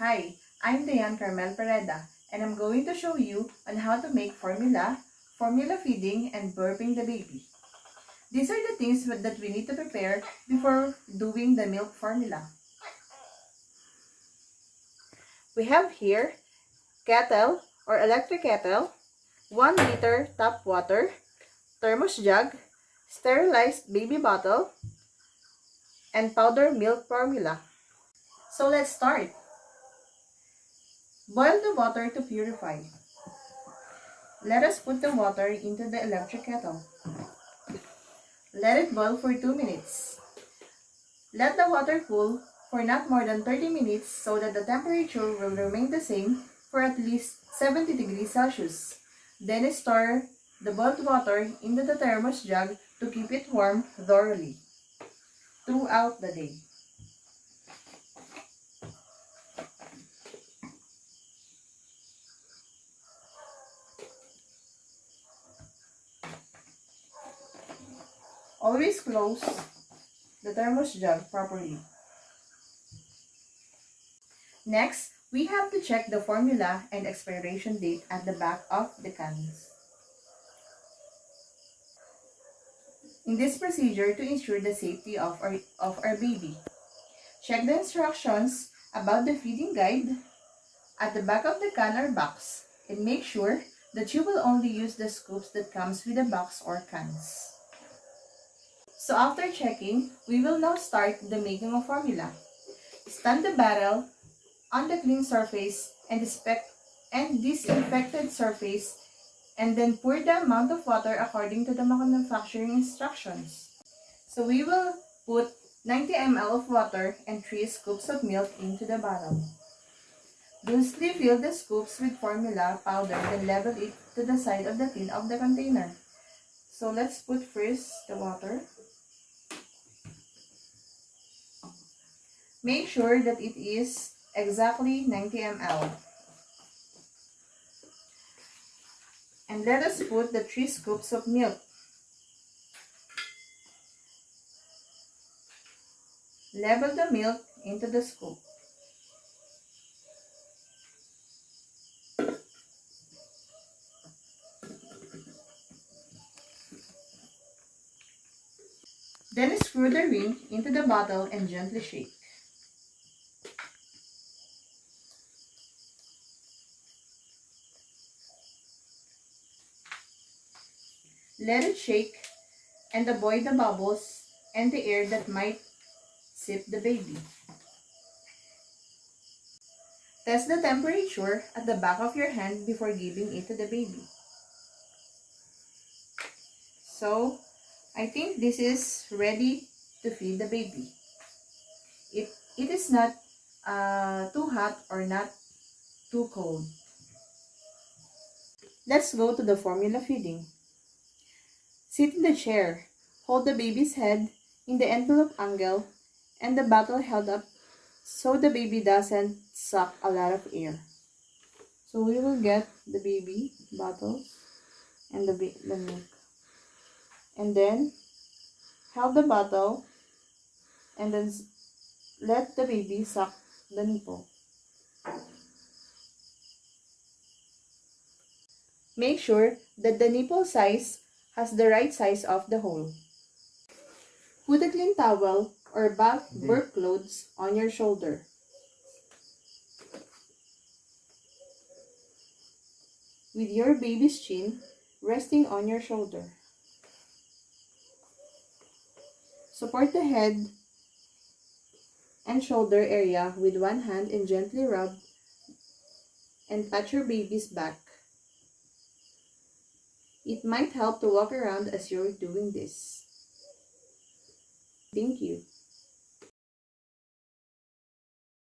Hi, I'm Dianne Carmelle Pereda, and I'm going to show you on how to make formula feeding, and burping the baby. These are the things that we need to prepare before doing the milk formula. We have here kettle or electric kettle, 1 liter tap water, thermos jug, sterilized baby bottle, and powder milk formula. So let's start. Boil the water to purify. Let us put the water into the electric kettle. Let it boil for 2 minutes. Let the water cool for not more than 30 minutes so that the temperature will remain the same for at least 70 degrees Celsius. Then store the boiled water into the thermos jug to keep it warm thoroughly throughout the day. Always close the thermos jug properly. Next, we have to check the formula and expiration date at the back of the cans. In this procedure, to ensure the safety of our baby, check the instructions about the feeding guide at the back of the can or box, and make sure that you will only use the scoops that comes with the box or cans. So after checking, we will now start the making of formula. Stand the barrel on the clean surface and disinfected surface, and then pour the amount of water according to the manufacturing instructions. So we will put 90 ml of water and 3 scoops of milk into the bottle. Loosely fill the scoops with formula powder, then level it to the side of the tin of the container. So let's put first the water. Make sure that it is exactly 90 ml. And let us put the 3 scoops of milk. Level the milk into the scoop. Then screw the ring into the bottle and gently shake. Let it shake and avoid the bubbles and the air that might sip the baby. Test the temperature at the back of your hand before giving it to the baby. So, I think this is ready to feed the baby. It is not too hot or not too cold. Let's go to the formula feeding. Sit in the chair. Hold the baby's head in the envelope angle and the bottle held up so the baby doesn't suck a lot of air. So we will get the baby bottle and the milk. And then hold the bottle and then let the baby suck the nipple. Make sure that the nipple size has the right size of the hole. Put a clean towel or burp clothes on your shoulder. With your baby's chin resting on your shoulder. Support the head and shoulder area with one hand and gently rub and pat your baby's back. It might help to walk around as you're doing this. Thank you.